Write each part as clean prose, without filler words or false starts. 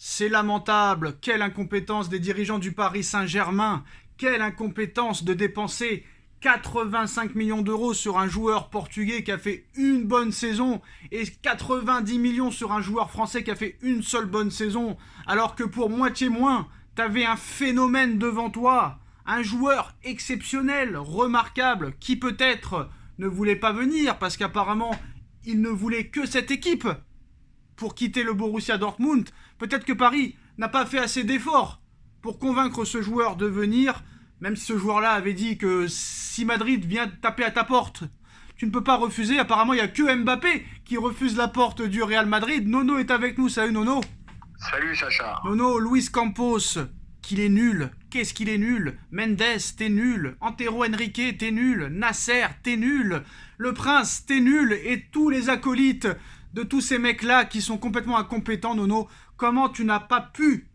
C'est lamentable, quelle incompétence des dirigeants du Paris Saint-Germain, quelle incompétence de dépenser 85 millions d'euros sur un joueur portugais qui a fait une bonne saison et 90 millions sur un joueur français qui a fait une seule bonne saison, alors que pour moitié moins, t'avais un phénomène devant toi, un joueur exceptionnel, remarquable, qui peut-être ne voulait pas venir parce qu'apparemment il ne voulait que cette équipe pour quitter le Borussia Dortmund. Peut-être que Paris n'a pas fait assez d'efforts pour convaincre ce joueur de venir, même si ce joueur-là avait dit que si Madrid vient taper à ta porte, tu ne peux pas refuser. Apparemment, il n'y a que Mbappé qui refuse la porte du Real Madrid. Nono est avec nous. Salut Nono. Salut Sacha. Nono, Luis Campos, qu'il est nul. Qu'est-ce qu'il est nul. Mendes, t'es nul. Antero Henrique, t'es nul. Nasser, t'es nul. Le Prince, t'es nul. Et tous les acolytes de tous ces mecs-là qui sont complètement incompétents, Nono, comment tu n'as pas pu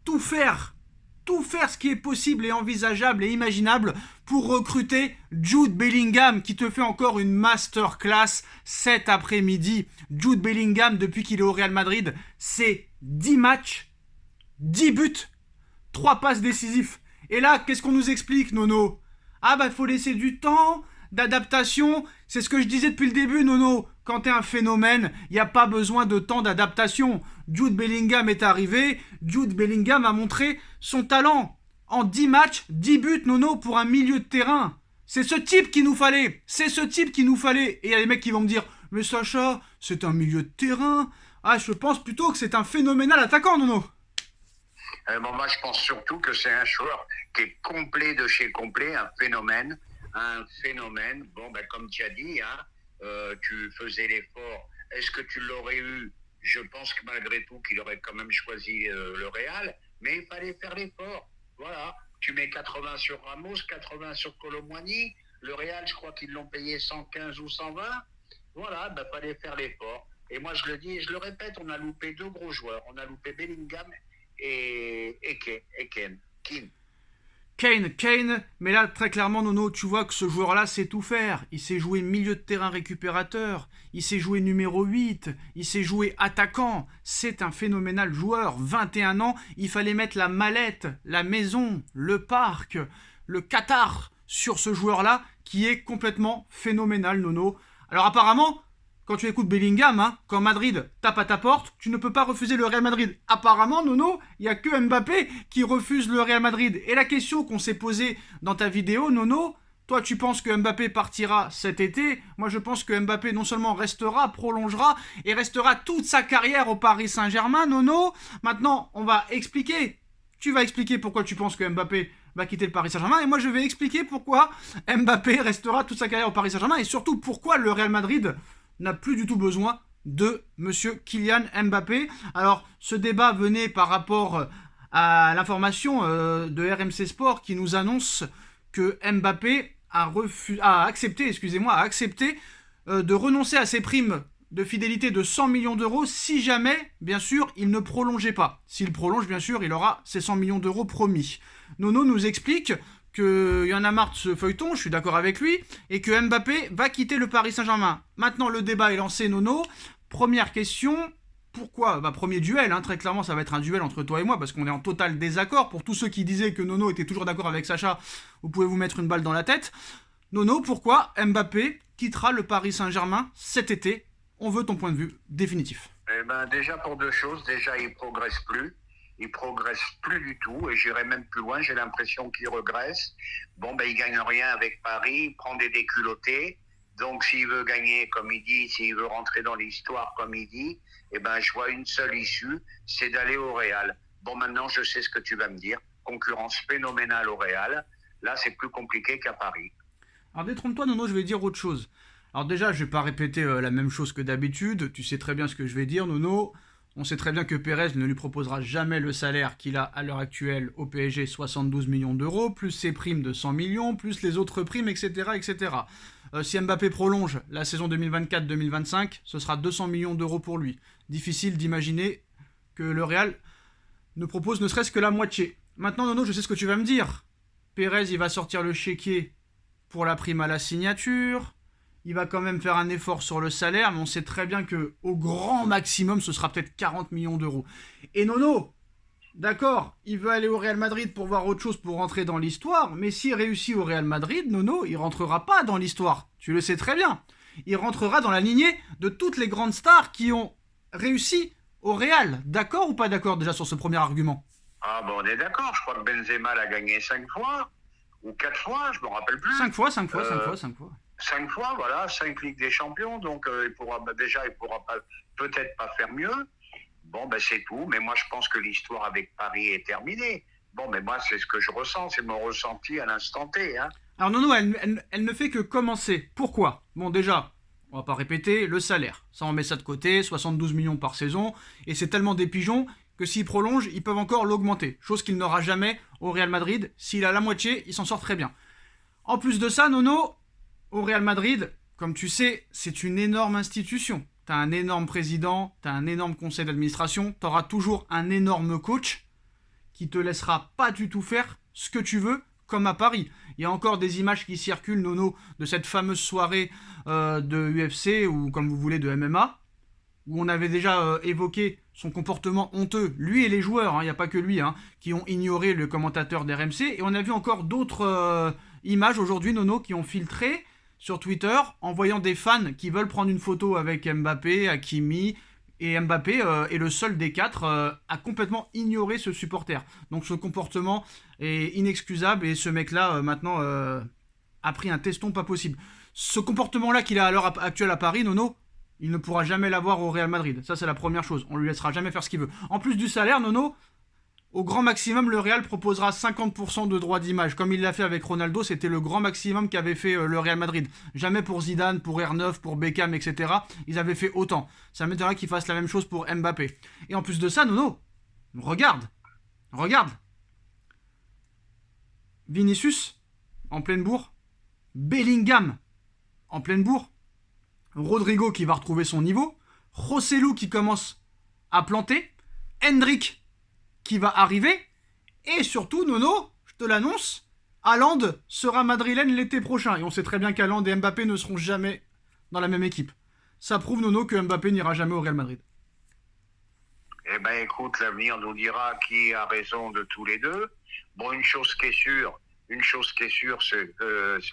tout faire ce qui est possible et envisageable et imaginable pour recruter Jude Bellingham qui te fait encore une masterclass cet après-midi. Jude Bellingham, depuis qu'il est au Real Madrid, c'est 10 matchs, 10 buts, 3 passes décisifs. Et là, qu'est-ce qu'on nous explique, Nono? Ah bah, il faut laisser du temps d'adaptation. C'est ce que je disais depuis le début, Nono. Quand t'es un phénomène, il n'y a pas besoin de temps d'adaptation. Jude Bellingham est arrivé. Jude Bellingham a montré son talent. En 10 matchs, 10 buts, Nono, pour un milieu de terrain. C'est ce type qu'il nous fallait. C'est ce type qu'il nous fallait. Et il y a des mecs qui vont me dire, mais Sacha, c'est un milieu de terrain. Ah, je pense plutôt que c'est un phénoménal attaquant, Nono. Moi, je pense surtout que c'est un joueur qui est complet de chez complet, un phénomène. Bon, ben, comme tu as dit, tu faisais l'effort. Est-ce que tu l'aurais eu? Je pense que malgré tout, qu'il aurait quand même choisi le Real, mais il fallait faire l'effort. Voilà, tu mets 80 sur Ramos, 80 sur Colomboigny. Le Real, je crois qu'ils l'ont payé 115 ou 120. Voilà, ben, fallait faire l'effort. Et moi, je le dis et je le répète, on a loupé deux gros joueurs. On a loupé Bellingham et Keane. Kane, mais là très clairement Nono, tu vois que ce joueur-là sait tout faire. Il sait jouer milieu de terrain récupérateur, il sait jouer numéro 8, il sait jouer attaquant. C'est un phénoménal joueur, 21 ans, il fallait mettre la mallette, la maison, le parc, le Qatar sur ce joueur-là qui est complètement phénoménal, Nono. Alors apparemment, quand tu écoutes Bellingham, quand Madrid tape à ta porte, tu ne peux pas refuser le Real Madrid. Apparemment, Nono, il n'y a que Mbappé qui refuse le Real Madrid. Et la question qu'on s'est posée dans ta vidéo, Nono, toi tu penses que Mbappé partira cet été. Moi je pense que Mbappé non seulement restera, prolongera et restera toute sa carrière au Paris Saint-Germain, Nono. Maintenant, on va expliquer. Tu vas expliquer pourquoi tu penses que Mbappé va quitter le Paris Saint-Germain et moi je vais expliquer pourquoi Mbappé restera toute sa carrière au Paris Saint-Germain et surtout pourquoi le Real Madrid n'a plus du tout besoin de monsieur Kylian Mbappé. Alors, ce débat venait par rapport à l'information de RMC Sport qui nous annonce que Mbappé a accepté de renoncer à ses primes de fidélité de 100 millions d'euros si jamais, bien sûr, il ne prolongeait pas. S'il prolonge, bien sûr, il aura ses 100 millions d'euros promis. Nono nous explique qu'il y en a marre de ce feuilleton, je suis d'accord avec lui, et que Mbappé va quitter le Paris Saint-Germain. Maintenant, le débat est lancé, Nono. Première question, pourquoi? Premier duel, très clairement, ça va être un duel entre toi et moi, parce qu'on est en total désaccord. Pour tous ceux qui disaient que Nono était toujours d'accord avec Sacha, vous pouvez vous mettre une balle dans la tête. Nono, pourquoi Mbappé quittera le Paris Saint-Germain cet été? On veut ton point de vue définitif. Déjà pour deux choses. Déjà, il progresse plus. Il progresse plus du tout et j'irai même plus loin, j'ai l'impression qu'il regresse. Il gagne rien avec Paris, il prend des déculottés. Donc s'il veut gagner comme il dit, s'il veut rentrer dans l'histoire comme il dit, je vois une seule issue, c'est d'aller au Real. Maintenant je sais ce que tu vas me dire, concurrence phénoménale au Real. Là c'est plus compliqué qu'à Paris. Alors détrompe-toi Nono, je vais dire autre chose. Alors déjà je vais pas répéter la même chose que d'habitude, tu sais très bien ce que je vais dire Nono. On sait très bien que Pérez ne lui proposera jamais le salaire qu'il a à l'heure actuelle au PSG, 72 millions d'euros, plus ses primes de 100 millions, plus les autres primes, etc. etc. Si Mbappé prolonge la saison 2024-2025, ce sera 200 millions d'euros pour lui. Difficile d'imaginer que le Real ne propose ne serait-ce que la moitié. Maintenant, Nono, je sais ce que tu vas me dire. Pérez, il va sortir le chéquier pour la prime à la signature. il va quand même faire un effort sur le salaire, mais on sait très bien que au grand maximum, ce sera peut-être 40 millions d'euros. Et Nono, d'accord, il veut aller au Real Madrid pour voir autre chose, pour rentrer dans l'histoire, mais s'il réussit au Real Madrid, Nono, il rentrera pas dans l'histoire. Tu le sais très bien. Il rentrera dans la lignée de toutes les grandes stars qui ont réussi au Real. D'accord ou pas d'accord déjà sur ce premier argument? Ah bon, on est d'accord. Je crois que Benzema l'a gagné 5 fois ou 4 fois, je me rappelle plus. 5 fois, 5 fois, Euh, 5 fois, 5 fois. 5 fois, voilà, 5 Ligues des Champions. Donc il pourra pas peut-être pas faire mieux. Bon, ben c'est tout. Mais moi, je pense que l'histoire avec Paris est terminée. Bon, mais moi, c'est ce que je ressens, c'est mon ressenti à l'instant T. Hein. Alors Nono, elle ne fait que commencer. Pourquoi? Bon déjà, on va pas répéter, le salaire. Ça on met ça de côté, 72 millions par saison, et c'est tellement des pigeons que s'ils prolongent, ils peuvent encore l'augmenter. Chose qu'il n'aura jamais au Real Madrid. S'il a la moitié, il s'en sort très bien. En plus de ça, Nono, au Real Madrid, comme tu sais, c'est une énorme institution. T'as un énorme président, t'as un énorme conseil d'administration, t'auras toujours un énorme coach qui te laissera pas du tout faire ce que tu veux, comme à Paris. Il y a encore des images qui circulent, Nono, de cette fameuse soirée de UFC, ou comme vous voulez, de MMA, où on avait déjà évoqué son comportement honteux, lui et les joueurs, il n'y a pas que lui, qui ont ignoré le commentateur d'RMC, et on a vu encore d'autres images aujourd'hui, Nono, qui ont filtré sur Twitter, en voyant des fans qui veulent prendre une photo avec Mbappé, Hakimi, et Mbappé est le seul des quatre à complètement ignorer ce supporter. Donc ce comportement est inexcusable, et ce mec-là, maintenant, a pris un teston pas possible. Ce comportement-là qu'il a à l'heure actuelle à Paris, Nono, il ne pourra jamais l'avoir au Real Madrid. Ça, c'est la première chose. On lui laissera jamais faire ce qu'il veut. En plus du salaire, Nono, au grand maximum, le Real proposera 50% de droits d'image. Comme il l'a fait avec Ronaldo, c'était le grand maximum qu'avait fait le Real Madrid. Jamais pour Zidane, pour R9, pour Beckham, etc. Ils avaient fait autant. Ça m'étonnerait qu'ils fassent la même chose pour Mbappé. Et en plus de ça, Nono, regarde. Vinicius, en pleine bourre. Bellingham, en pleine bourre. Rodrigo qui va retrouver son niveau. Joselu qui commence à planter. Hendrick qui va arriver. Et surtout, Nono, je te l'annonce, Haaland sera madrilène l'été prochain. Et on sait très bien qu'Haaland et Mbappé ne seront jamais dans la même équipe. Ça prouve, Nono, que Mbappé n'ira jamais au Real Madrid. Eh ben écoute, l'avenir nous dira qui a raison de tous les deux. Bon, une chose qui est sûre, c'est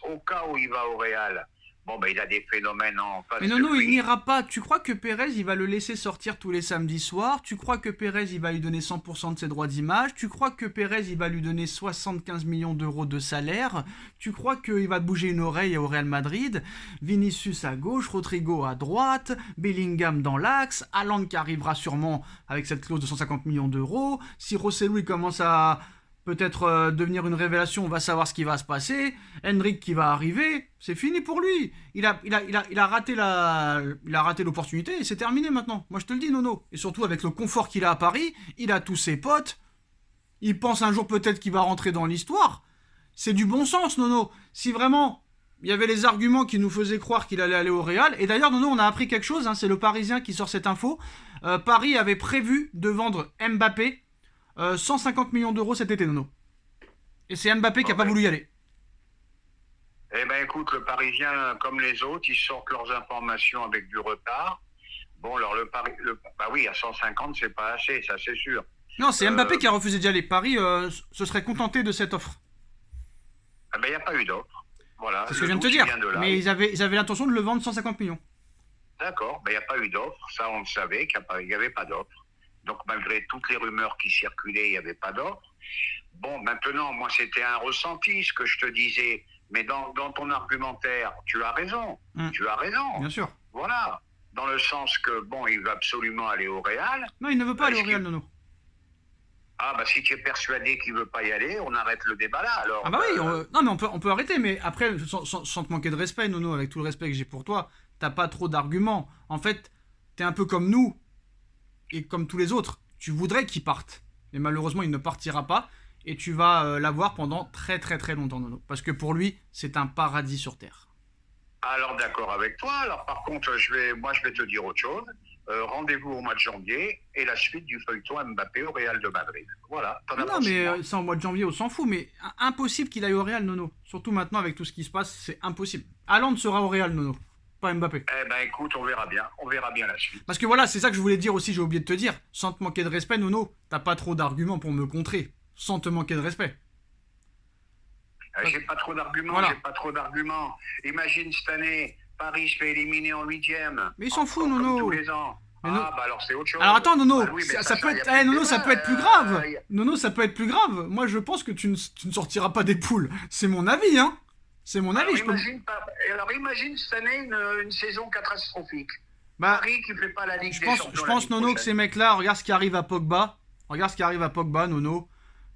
au cas où il va au Real, bon ben il a des phénomènes en face. Mais Nono, il n'ira pas. Tu crois que Pérez, il va le laisser sortir tous les samedis soirs? Tu crois que Pérez, il va lui donner 100% de ses droits d'image? Tu crois que Pérez, il va lui donner 75 millions d'euros de salaire? Tu crois qu'il va bouger une oreille au Real Madrid? Vinicius à gauche, Rodrigo à droite, Bellingham dans l'axe, Haaland qui arrivera sûrement avec cette clause de 150 millions d'euros. Si Joselu il commence à peut-être devenir une révélation, on va savoir ce qui va se passer. Hendrick qui va arriver, c'est fini pour lui. Il a raté l'opportunité et c'est terminé maintenant. Moi je te le dis, Nono. Et surtout avec le confort qu'il a à Paris, il a tous ses potes. Il pense un jour peut-être qu'il va rentrer dans l'histoire. C'est du bon sens, Nono. Si vraiment il y avait les arguments qui nous faisaient croire qu'il allait aller au Real. Et d'ailleurs, Nono, on a appris quelque chose, c'est le Parisien qui sort cette info. Paris avait prévu de vendre Mbappé 150 millions d'euros cet été, Nono. Et c'est Mbappé qui n'a pas voulu y aller. Eh ben écoute, le Parisien, comme les autres, ils sortent leurs informations avec du retard. Bon, alors bah oui, à 150, c'est pas assez, ça c'est sûr. Non, c'est Mbappé qui a refusé d'y aller. Paris se serait contenté de cette offre. Eh ben il n'y a pas eu d'offre. Voilà. C'est ce que je viens de te dire. Mais ils avaient l'intention de le vendre 150 millions. D'accord, ben il n'y a pas eu d'offre. Ça, on le savait qu'il n'y avait pas d'offre. Donc, malgré toutes les rumeurs qui circulaient, il n'y avait pas d'offre. Bon, maintenant, moi, c'était un ressenti, ce que je te disais. Mais dans ton argumentaire, tu as raison. Tu as raison. Bien sûr. Voilà. Dans le sens que, bon, il veut absolument aller au Real. Non, il ne veut pas aller au Real, Nono. Ah, bah, si tu es persuadé qu'il ne veut pas y aller, on arrête le débat là, alors. Ah, bah oui, non, mais on peut arrêter. Mais après, sans te manquer de respect, Nono, avec tout le respect que j'ai pour toi, t'as pas trop d'arguments. En fait, t'es un peu comme nous. Et comme tous les autres, tu voudrais qu'il parte. Mais malheureusement, il ne partira pas. Et tu vas l'avoir pendant très très très longtemps, Nono. Parce que pour lui, c'est un paradis sur Terre. Alors d'accord avec toi. Alors par contre, je vais te dire autre chose. Rendez-vous au mois de janvier et la suite du feuilleton Mbappé au Real de Madrid. Voilà. Non, mais ça, au mois de janvier, on s'en fout. Mais impossible qu'il aille au Real, Nono. Surtout maintenant, avec tout ce qui se passe, c'est impossible. Haaland sera au Real, Nono. pas Mbappé. Eh ben écoute, on verra bien la suite. Parce que voilà, c'est ça que je voulais dire aussi, j'ai oublié de te dire. Sans te manquer de respect, Nono, t'as pas trop d'arguments pour me contrer. Sans te manquer de respect. J'ai pas trop d'arguments, Voilà. Imagine cette année, Paris se fait éliminer en 8e. Mais il s'en fout, comme Nono. tous les ans. Mais bah alors c'est autre chose. Alors attends, Nono, Bah oui, mais ça peut y a être, plus de Nono, ça débat, peut être plus grave. y a- Nono, ça peut être plus grave. Moi, je pense que tu ne sortiras pas des poules. C'est mon avis, hein. C'est mon avis. Alors imagine cette année une saison catastrophique. Bah, Paris qui fait pas la Ligue je des pense, Champions. je la pense, Ligue Nono, que prochaine. ces mecs-là, regarde ce qui arrive à Pogba. Regarde ce qui arrive à Pogba, Nono.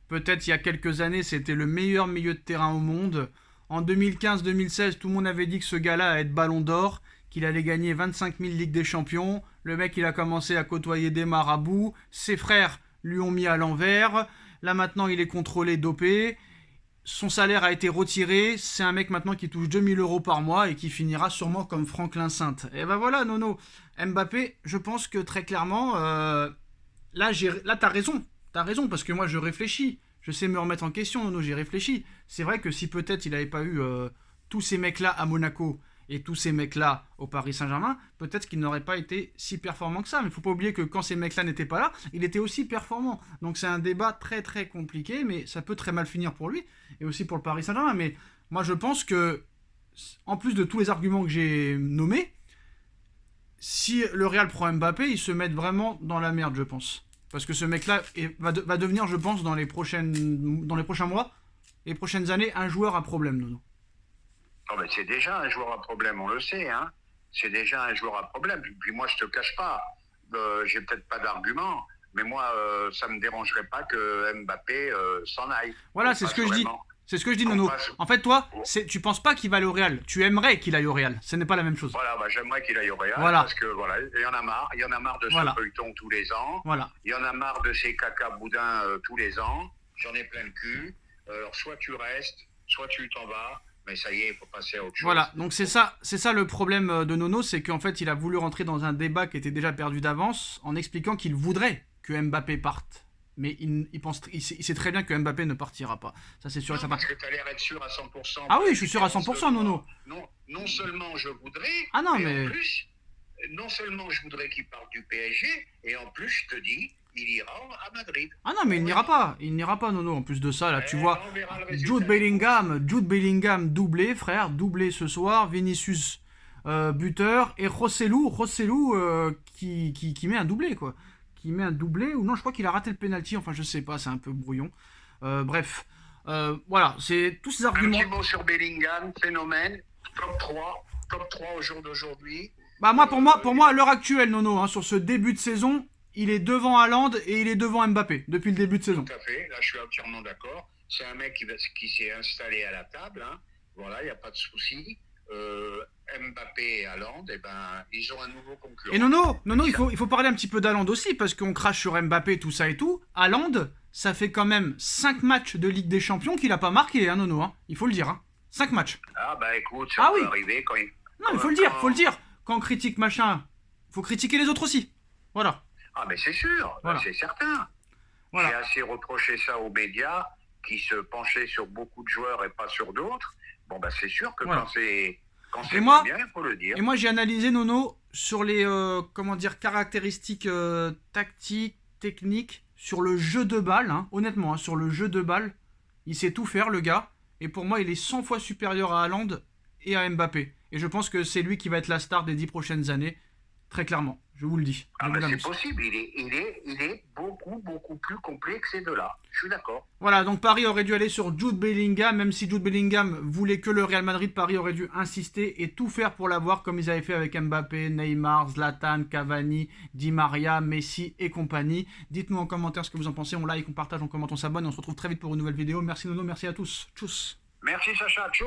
Peut-être il y a quelques années, c'était le meilleur milieu de terrain au monde. En 2015-2016, tout le monde avait dit que ce gars-là allait être ballon d'or, qu'il allait gagner 25 000 Ligues des Champions. Le mec, il a commencé à côtoyer des marabouts. Ses frères lui ont mis à l'envers. Là, maintenant, il est contrôlé, dopé. Son salaire a été retiré. C'est un mec maintenant qui touche 2000 € par mois et qui finira sûrement comme Franklin Sainte. Et ben voilà, Nono. Mbappé, je pense que très clairement, là, t'as raison. T'as raison, parce que moi, je réfléchis. Je sais me remettre en question, Nono, j'ai réfléchi. C'est vrai que si peut-être il n'avait pas eu tous ces mecs-là à Monaco et tous ces mecs-là au Paris Saint-Germain, peut-être qu'il n'aurait pas été si performant que ça. Mais il ne faut pas oublier que quand ces mecs-là n'étaient pas là, il était aussi performant. Donc c'est un débat très très compliqué, mais ça peut très mal finir pour lui et aussi pour le Paris Saint-Germain. Mais moi, je pense que, en plus de tous les arguments que j'ai nommés, si le Real prend Mbappé, ils se mettent vraiment dans la merde, je pense. Parce que ce mec-là va devenir, je pense, dans les prochains mois, les prochaines années, un joueur à problème, Nono. Non, mais c'est déjà un joueur à problème, on le sait. Hein. C'est déjà un joueur à problème. Puis moi, je te cache pas, j'ai peut-être pas d'argument, mais moi, ça me dérangerait pas que Mbappé s'en aille. Voilà, c'est ce que je dis. C'est ce que je dis, Nono. En fait, toi, tu penses pas qu'il va aller au Real. Tu aimerais qu'il aille au Real. Ce n'est pas la même chose. Voilà, j'aimerais qu'il aille au Real. Voilà. Parce que voilà, il y en a marre. Il y en a marre de ce feuilleton tous les ans. Voilà. Il y en a marre de ces caca boudins tous les ans. J'en ai plein le cul. Alors, soit tu restes, soit tu t'en vas. Mais ça y est, il faut passer à autre chose. Voilà, donc c'est ça le problème de Nono, c'est qu'en fait, il a voulu rentrer dans un débat qui était déjà perdu d'avance en expliquant qu'il voudrait que Mbappé parte. Mais il sait très bien que Mbappé ne partira pas. Ça, c'est sûr et certain. Parce que tu as l'air d'être sûr à 100%. Ah oui, je suis sûr à 100%, Nono. Non seulement je voudrais, ah non, mais... en plus, non seulement je voudrais qu'il parte du PSG, et en plus, je te dis, il ira à Madrid. Ah non, mais il n'ira pas. Il n'ira pas, Nono. En plus de ça, là, tu vois, Jude Bellingham, Bellingham doublé, frère, doublé ce soir. Vinicius buteur. Et Rossellou qui met un doublé, quoi. Qui met un doublé, ou non, je crois qu'il a raté le penalty. Enfin, je sais pas, c'est un peu brouillon. Bref, voilà, c'est tous ces arguments. Un petit mot sur Bellingham, phénomène, top 3 au jour d'aujourd'hui. Bah moi, pour moi, à l'heure actuelle, Nono, hein, sur ce début de saison, il est devant Haaland et il est devant Mbappé depuis le début de saison. Tout à fait, là je suis entièrement d'accord. C'est un mec qui s'est installé à la table, hein. Voilà, il n'y a pas de souci. Mbappé et Haaland, eh ben, ils ont un nouveau concurrent. Et Nono, il faut parler un petit peu d'Haaland aussi, parce qu'on crache sur Mbappé, tout ça et tout. Haaland, ça fait quand même 5 matchs de Ligue des Champions qu'il n'a pas marqué, hein, Nono, hein. Il faut le dire, hein. 5 matchs. Ah bah écoute, ça peut arriver quand il... Non, il faut le dire. Quand on critique machin, faut critiquer les autres aussi. Voilà. Ah mais c'est sûr, voilà. C'est certain. Voilà. J'ai assez reproché ça aux médias qui se penchaient sur beaucoup de joueurs et pas sur d'autres. Bon bah c'est sûr que quand c'est bien, il faut le dire. Et moi j'ai analysé Nono sur les caractéristiques tactiques, techniques, sur le jeu de balle, hein, honnêtement, hein, sur le jeu de balle, il sait tout faire le gars. Et pour moi il est 100 fois supérieur à Haaland et à Mbappé. Et je pense que c'est lui qui va être la star des 10 prochaines années, très clairement. Je vous le dis. Ah bah c'est possible, il est beaucoup plus complet que ces deux-là. Je suis d'accord. Voilà, donc Paris aurait dû aller sur Jude Bellingham, même si Jude Bellingham voulait que le Real Madrid, Paris aurait dû insister et tout faire pour l'avoir, comme ils avaient fait avec Mbappé, Neymar, Zlatan, Cavani, Di Maria, Messi et compagnie. Dites-nous en commentaire ce que vous en pensez, on like, on partage, on commente, on s'abonne, on se retrouve très vite pour une nouvelle vidéo. Merci Nono, merci à tous. Tchuss. Merci Sacha, tchuss.